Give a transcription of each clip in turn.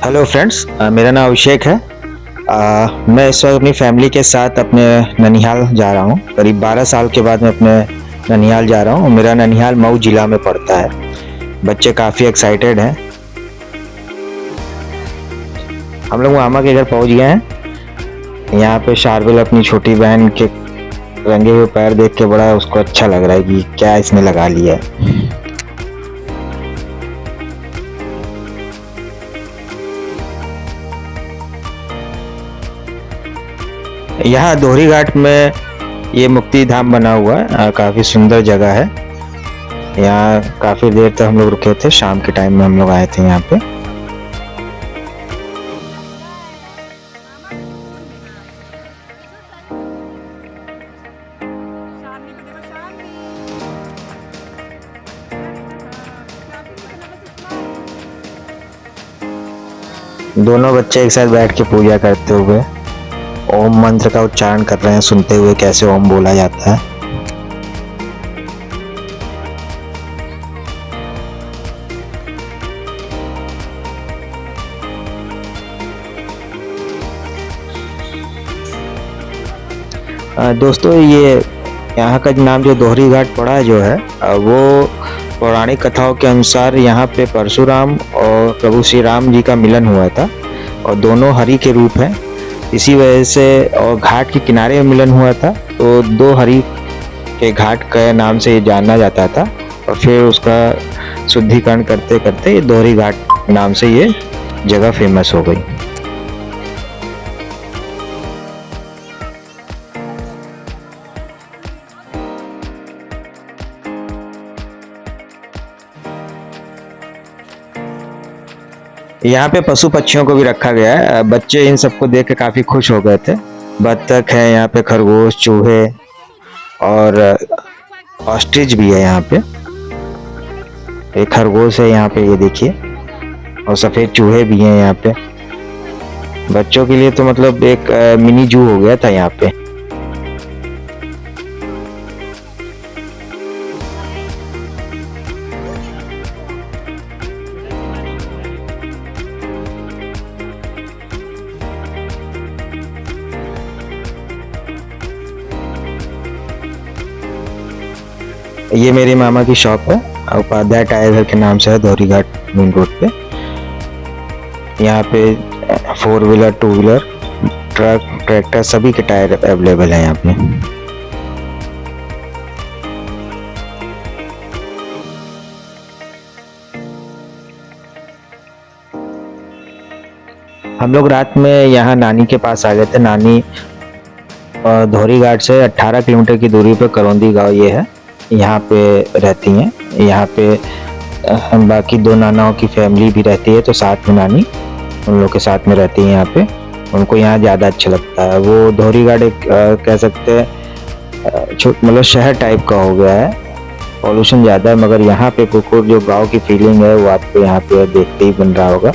Hello friends, मेरा नाम अभिषेक है। मैं इस वक्त अपनी फैमिली के साथ अपने ननिहाल जा रहा हूँ। करीब 12 साल के बाद मैं अपने ननिहाल जा रहा हूँ। मेरा ननिहाल मऊ जिला में पड़ता है। बच्चे काफ़ी एक्साइटेड हैं। हम लोग मामा के घर पहुँच गए हैं। यहाँ पे शार्विल अपनी छोटी बहन के रंगे हुए पैर देख के बड़ा उसको अच्छा लग रहा है कि क्या इसने लगा लिया है। यहाँ दोहरी घाट में ये मुक्ति धाम बना हुआ है। काफ़ी सुंदर जगह है। यहाँ काफ़ी देर तक हम लोग रुके थे। शाम के टाइम में हम लोग आए थे यहाँ पे। दोनों बच्चे एक साथ बैठ के पूजा करते हुए ओम मंत्र का उच्चारण कर रहे हैं, सुनते हुए कैसे ओम बोला जाता है। दोस्तों, ये यहाँ का नाम जो दोहरी घाट पड़ा जो है वो पौराणिक कथाओं के अनुसार यहाँ पे परशुराम और प्रभु श्री राम जी का मिलन हुआ था और दोनों हरि के रूप हैं। इसी वजह से और घाट के किनारे में मिलन हुआ था, तो दो हरि के घाट के नाम से ये जाना जाता था और फिर उसका शुद्धिकरण करते करते ये दोहरी घाट नाम से ये जगह फेमस हो गई। यहाँ पे पशु पक्षियों को भी रखा गया है। बच्चे इन सबको देख के काफी खुश हो गए थे। बत्तख है यहाँ पे, खरगोश, चूहे और ऑस्ट्रिच भी है यहाँ पे। एक खरगोश है यहाँ पे, ये देखिए, और सफेद चूहे भी हैं यहाँ पे। बच्चों के लिए तो मतलब एक मिनी जू हो गया था यहाँ पे। ये मेरे मामा की शॉप है, उपाध्याय टायर घर के नाम से है, दोहरी घाट मेन रोड पे। यहाँ पे 4 व्हीलर, 2 व्हीलर, ट्रक, ट्रैक्टर सभी के टायर अवेलेबल है यहाँ पे। हम लोग रात में यहाँ नानी के पास आ गए थे। नानी दोहरी घाट से 18 किलोमीटर की दूरी पे करौंदी गांव ये है, यहाँ पे रहती हैं। यहाँ पे बाकी 2 नानाओं की फैमिली भी रहती है, तो साथ में नानी उन लोग के साथ में रहती है यहाँ पे। उनको यहाँ ज़्यादा अच्छा लगता है। वो दोहरी घाट एक कह सकते हैं मतलब शहर टाइप का हो गया है। पॉल्यूशन ज़्यादा है, मगर यहाँ पे बिल्कुल जो गांव की फीलिंग है वो आपको यहाँ पे देखते ही बन रहा होगा।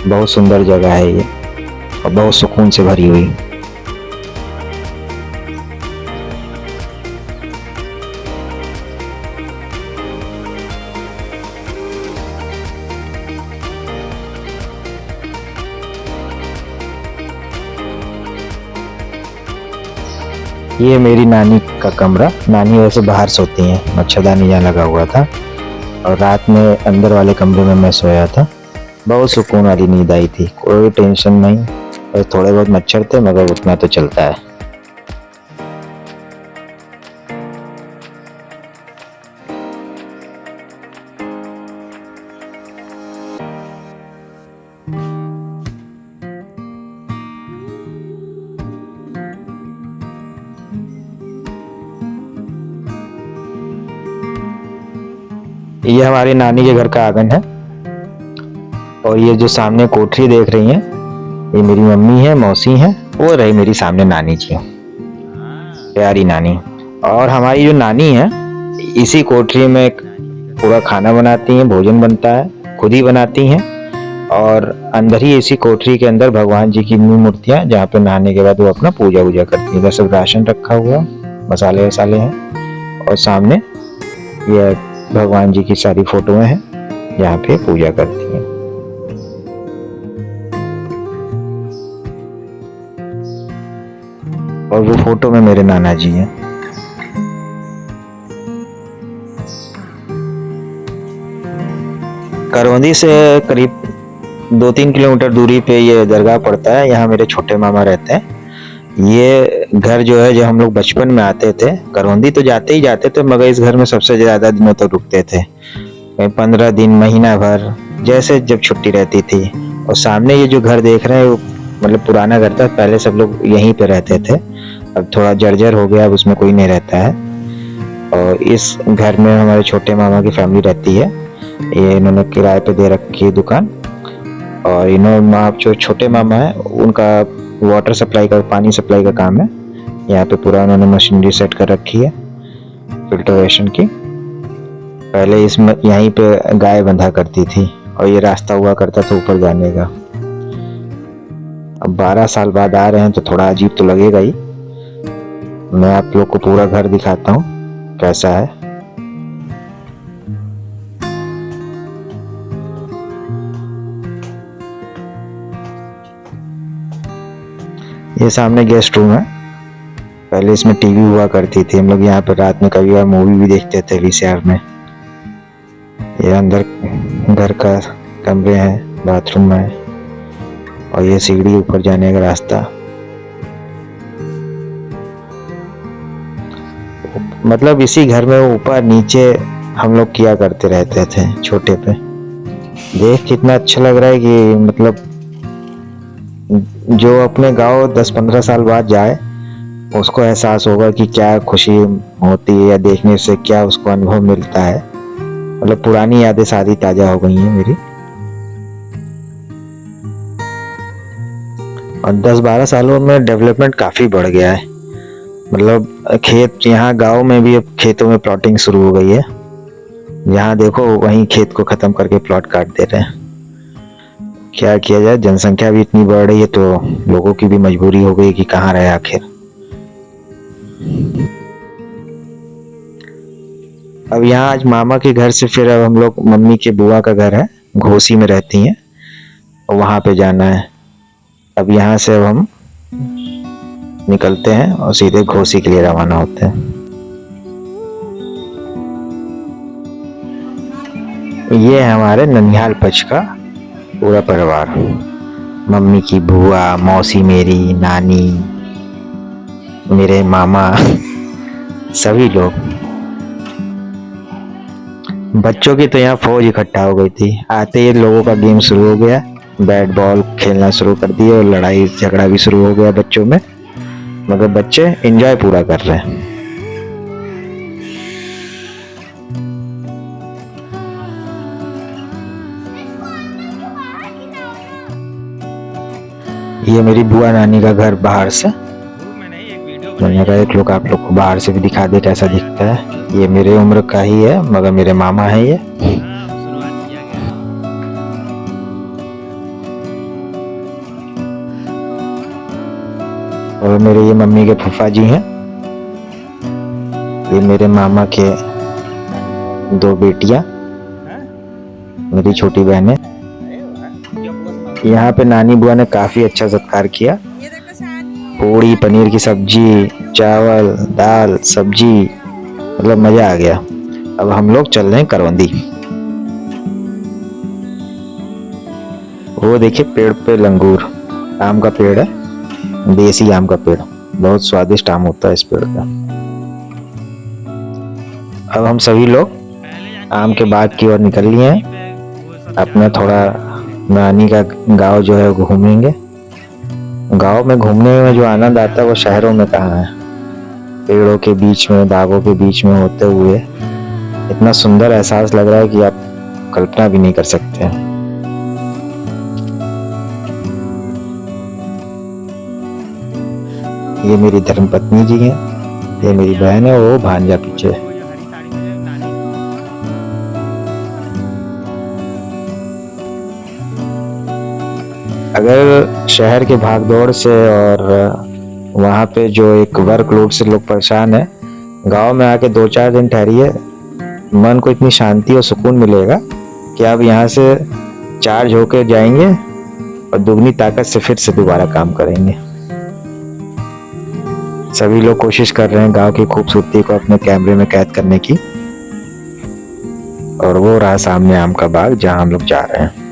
बहुत सुंदर जगह है ये और बहुत सुकून से भरी हुई। ये मेरी नानी का कमरा। नानी वैसे बाहर सोती हैं, मच्छरदानी यहाँ लगा हुआ था और रात में अंदर वाले कमरे में मैं सोया था। बहुत सुकून वाली नींद आई थी, कोई टेंशन नहीं। और थोड़े बहुत मच्छर थे, मगर उतना तो चलता है। ये हमारी नानी के घर का आंगन है और ये जो सामने कोठरी देख रही हैं, ये मेरी मम्मी है, मौसी हैं। वो रही मेरी सामने नानी जी, प्यारी नानी। और हमारी जो नानी है इसी कोठरी में पूरा खाना बनाती हैं, भोजन बनता है, खुद ही बनाती हैं। और अंदर ही इसी कोठरी के अंदर भगवान जी की मूर्तियां, जहाँ पे नहाने के बाद वो अपना पूजा वूजा करती हैं। इधर सब राशन रखा हुआ, मसाले वसाले हैं और सामने ये भगवान जी की सारी फोटोएं हैं, यहाँ पे पूजा करती हैं। और वो फोटो में मेरे नाना जी हैं। करौंदी से करीब 2-3 किलोमीटर दूरी पे ये दरगाह पड़ता है, यहाँ मेरे छोटे मामा रहते हैं। ये घर जो है, जो हम लोग बचपन में आते थे, करौंदी तो जाते ही जाते थे, मगर इस घर में सबसे ज्यादा दिनों तक रुकते थे, 15 दिन, महीना भर, जैसे जब छुट्टी रहती थी। और सामने ये जो घर देख रहे हैं, वो मतलब पुराना घर था, पहले सब लोग यहीं पे रहते थे, अब थोड़ा जर्जर हो गया, अब उसमें कोई नहीं रहता है। और इस घर में हमारे छोटे मामा की फैमिली रहती है। ये इन्होंने किराए पे दे रखी है दुकान। और इन्होंने जो छोटे मामा है, उनका वाटर सप्लाई का, पानी सप्लाई का काम है। यहाँ पे पूरा उन्होंने मशीनरी सेट कर रखी है फिल्टरेशन की। पहले इसमें यहीं पे गाय बंधा करती थी और ये रास्ता हुआ करता था ऊपर जाने का। अब 12 साल बाद आ रहे हैं तो थोड़ा अजीब तो लगेगा ही। मैं आप लोग को पूरा घर दिखाता हूँ कैसा है। ये सामने गेस्ट रूम है। पहले इसमें टीवी हुआ करती थी, हम लोग यहाँ पर रात में कभी बार मूवी भी देखते थे वीसीआर में। ये अंदर घर का कमरे हैं, बाथरूम है, और ये सीढ़ी ऊपर जाने का रास्ता। मतलब इसी घर में ऊपर नीचे हम लोग किया करते रहते थे छोटे पे। देख कितना अच्छा लग रहा है कि मतलब जो अपने गांव 10-15 साल बाद जाए उसको एहसास होगा कि क्या खुशी होती है, या देखने से क्या उसको अनुभव मिलता है। मतलब पुरानी यादें सारी ताजा हो गई हैं मेरी। और 10-12 सालों में डेवलपमेंट काफी बढ़ गया है। मतलब खेत, यहाँ गांव में भी अब खेतों में प्लॉटिंग शुरू हो गई है। जहाँ देखो वहीं खेत को खत्म करके प्लॉट काट दे रहे हैं। क्या किया जाए, जनसंख्या भी इतनी बढ़ रही है तो लोगों की भी मजबूरी हो गई कि कहाँ रहे आखिर। अब यहाँ आज मामा के घर से फिर अब हम लोग, मम्मी के बुआ का घर है, घोसी में रहती हैं, और वहां पे जाना है। अब यहाँ से अब हम निकलते हैं और सीधे घोसी के लिए रवाना होते हैं। ये है हमारे ननिहाल पक्ष का पूरा परिवार, मम्मी की बुआ, मौसी मेरी, नानी, मेरे मामा, सभी लोग। बच्चों की तो यहाँ फौज इकट्ठा हो गई थी। आते ही लोगों का गेम शुरू हो गया, बैट बॉल खेलना शुरू कर दिए और लड़ाई झगड़ा भी शुरू हो गया बच्चों में। मगर बच्चे एंजॉय पूरा कर रहे हैं। ये मेरी बुआ नानी का घर बाहर से। मैंने कहा एक लोग आप लोग को बाहर से भी दिखा दे कैसा दिखता है। ये मेरे उम्र का ही है मगर मेरे मामा है ये। और मेरे ये मम्मी के फूफा जी हैं। ये मेरे मामा के 2 बेटियां, मेरी छोटी बहनें। यहाँ पे नानी बुआ ने काफी अच्छा सत्कार किया। पूड़ी, पनीर की सब्जी, चावल, दाल, सब्जी, मतलब मजा आ गया। अब हम लोग चल रहे हैं करौंदी। वो देखिए पेड़ पे लंगूर, आम का पेड़ है, देसी आम का पेड़, बहुत स्वादिष्ट आम होता है इस पेड़ का। अब हम सभी लोग आम के बाग की ओर निकल लिए हैं। अपना थोड़ा नानी का गांव जो है घूमेंगे। गांव में घूमने में जो आनंद आता है वो शहरों में कहाँ है। पेड़ों के बीच में, बागों के बीच में होते हुए इतना सुंदर एहसास लग रहा है कि आप कल्पना भी नहीं कर सकते हैं। ये मेरी धर्मपत्नी जी हैं, ये मेरी बहन है, वो भांजा पीछे। अगर शहर के भागदौड़ से और वहाँ पे जो एक वर्कलोड से लोग परेशान है, गांव में आके 2-4 दिन ठहरिए, मन को इतनी शांति और सुकून मिलेगा कि आप यहाँ से चार्ज होकर जाएंगे और दुगनी ताकत से फिर से दोबारा काम करेंगे। सभी लोग कोशिश कर रहे हैं गांव की खूबसूरती को अपने कैमरे में कैद करने की। और वो रहा सामने आम का बाग जहां हम लोग जा रहे हैं।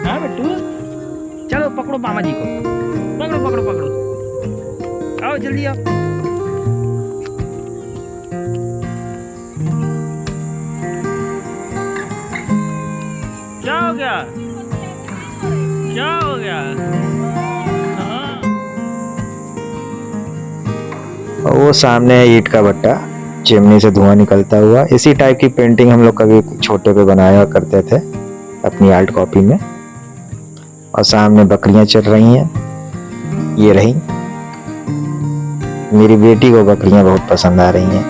हाँ बिट्टू, चलो पकड़ो मामा जी को, पकड़ो पकड़ो पकड़ो, आओ जल्दी आओ। क्या हो गया, क्या हो गया? हाँ। और वो सामने है ईंट का भट्टा, चिमनी से धुआं निकलता हुआ। इसी टाइप की पेंटिंग हम लोग कभी छोटे पे बनाया करते थे अपनी आर्ट कॉपी में। और सामने बकरियां चल रही हैं, ये रही। मेरी बेटी को बकरियां बहुत पसंद आ रही हैं।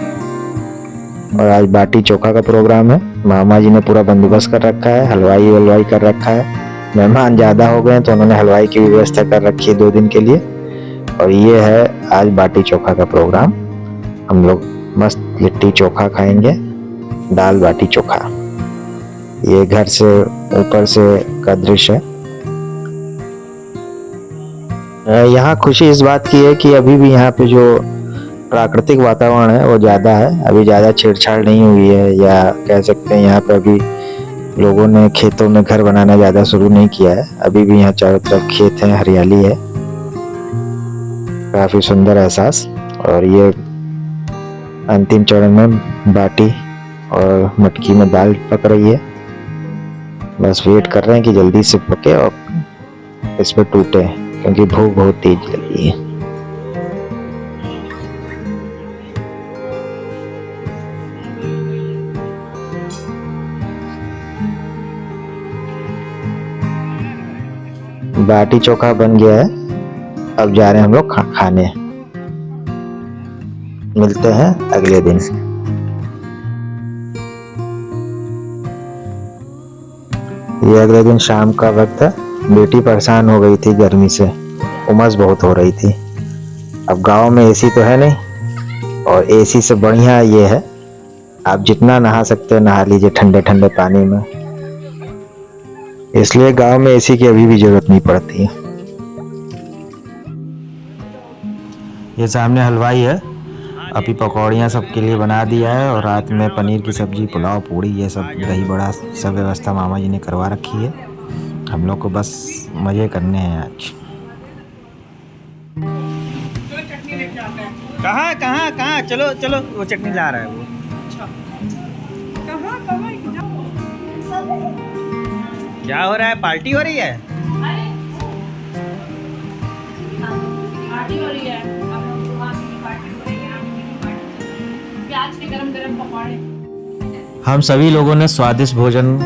और आज बाटी चोखा का प्रोग्राम है। मामा जी ने पूरा बंदोबस्त कर रखा है, हलवाई वलवाई कर रखा है। मेहमान ज़्यादा हो गए तो उन्होंने हलवाई की व्यवस्था कर रखी है 2 दिन के लिए। और ये है आज बाटी चोखा का प्रोग्राम। हम लोग मस्त लिट्टी चोखा खाएंगे, दाल बाटी चोखा। ये घर से ऊपर से का दृश्य है। यहाँ खुशी इस बात की है कि अभी भी यहाँ पे जो प्राकृतिक वातावरण है वो ज़्यादा है। अभी ज़्यादा छेड़छाड़ नहीं हुई है, या कह सकते हैं यहाँ पे अभी लोगों ने खेतों में घर बनाना ज़्यादा शुरू नहीं किया है। अभी भी यहाँ चारों तरफ खेत हैं, हरियाली है, काफ़ी सुंदर एहसास। और ये अंतिम चरण में बाटी और मटकी में दाल पक रही है। बस वेट कर रहे हैं कि जल्दी से पके और इस पर टूटे, क्योंकि भूख बहुत तेज लगी है। बाटी चोखा बन गया है, अब जा रहे हैं हम लोग खाने। मिलते हैं अगले दिन। ये अगले दिन शाम का वक्त है। बेटी परेशान हो गई थी गर्मी से, उमस बहुत हो रही थी। अब गांव में एसी तो है नहीं, और एसी से बढ़िया ये है आप जितना नहा सकते हो नहा लीजिए ठंडे ठंडे पानी में। इसलिए गांव में एसी की अभी भी जरूरत नहीं पड़ती है। ये सामने हलवाई है, अभी पकौड़ियाँ सबके लिए बना दिया है। और रात में पनीर की सब्जी, पुलाव, पूड़ी, ये सब दही बड़ा सब व्यवस्था मामा जी ने करवा रखी है। हम लोग को बस मज़े करने हैं आज। कहाँ कहाँ कहाँ, चलो चलो, वो चटनी ला रहा है वो। क्या हो रहा है, पार्टी हो रही है? पार्टी हो रही है, प्याज के गरम-गरम पकौड़े। हम सभी लोगों ने स्वादिष्ट भोजन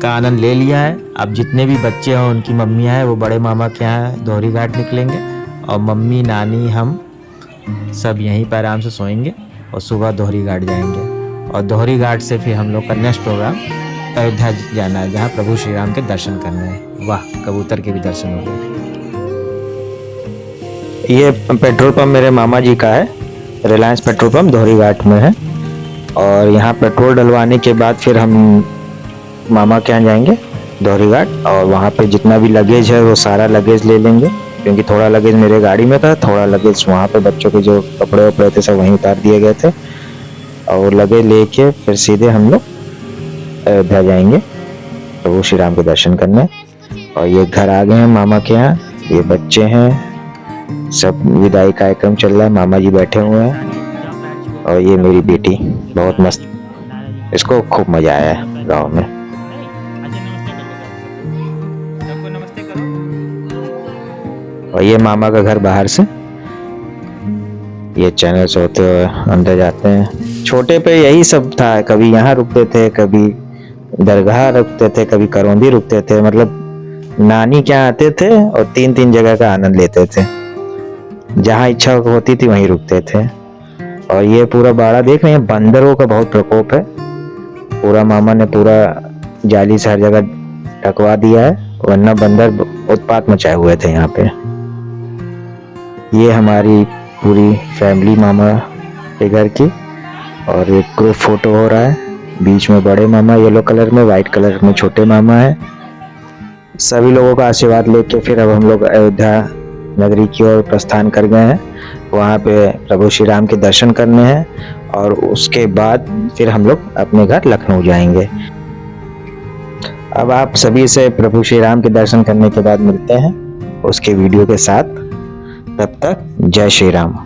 का आनंद ले लिया है। अब जितने भी बच्चे हैं उनकी मम्मियाँ हैं वो बड़े मामा के यहाँ दोहरी घाट निकलेंगे, और मम्मी नानी हम सब यहीं पर आराम से सोएंगे और सुबह दोहरी घाट जाएंगे। और दोहरी घाट से फिर हम लोग का नेक्स्ट प्रोग्राम अयोध्या जाना है, जहाँ प्रभु श्री राम के दर्शन करने हैं। वाह, कबूतर के भी दर्शन हो गए। ये पेट्रोल पंप मेरे मामा जी का है, रिलायंस पेट्रोल पंप दोहरी घाट में है। और यहाँ पेट्रोल डलवाने के बाद फिर हम मामा के यहाँ जाएंगे दोहरी घाट, और वहाँ पे जितना भी लगेज है वो सारा लगेज ले लेंगे, क्योंकि थोड़ा लगेज मेरे गाड़ी में था, थोड़ा लगेज वहाँ पे बच्चों के जो कपड़े वपड़े थे सब वहीं उतार दिए गए थे। और लगेज लेके फिर सीधे हम लोग अयोध्या जाएंगे प्रभु श्री राम के दर्शन करने। और ये घर आ गए हैं मामा के यहाँ, ये बच्चे हैं, सब विदाई कार्यक्रम चल रहा है, मामा जी बैठे हुए हैं। और ये मेरी बेटी बहुत मस्त, इसको खूब मजा आया है गाँव में। नमस्ते करो। और ये मामा का घर बाहर से, ये चैनल से होते हुए अंदर जाते हैं। छोटे पे यही सब था, कभी यहाँ रुकते थे, कभी दरगाह रुकते थे, कभी करौंदी रुकते थे। मतलब नानी के यहाँ आते थे और 3-3 जगह का आनंद लेते थे, जहाँ इच्छा होती थी वहीं रुकते थे। और ये पूरा बाड़ा देख रहे हैं, बंदरों का बहुत प्रकोप है। पूरा मामा ने पूरा जाली से हर जगह ढकवा दिया है, वरना बंदर उत्पात मचाए हुए थे यहाँ पे। ये हमारी पूरी फैमिली मामा के घर की, और एक ग्रुप फोटो हो रहा है। बीच में बड़े मामा येलो कलर में, वाइट कलर में छोटे मामा है। सभी लोगों का आशीर्वाद लेके फिर अब हम लोग अयोध्या नगरी की ओर प्रस्थान कर गए हैं। वहाँ पे प्रभु श्री राम के दर्शन करने हैं और उसके बाद फिर हम लोग अपने घर लखनऊ जाएंगे। अब आप सभी से प्रभु श्री राम के दर्शन करने के बाद मिलते हैं उसके वीडियो के साथ। तब तक जय श्री राम।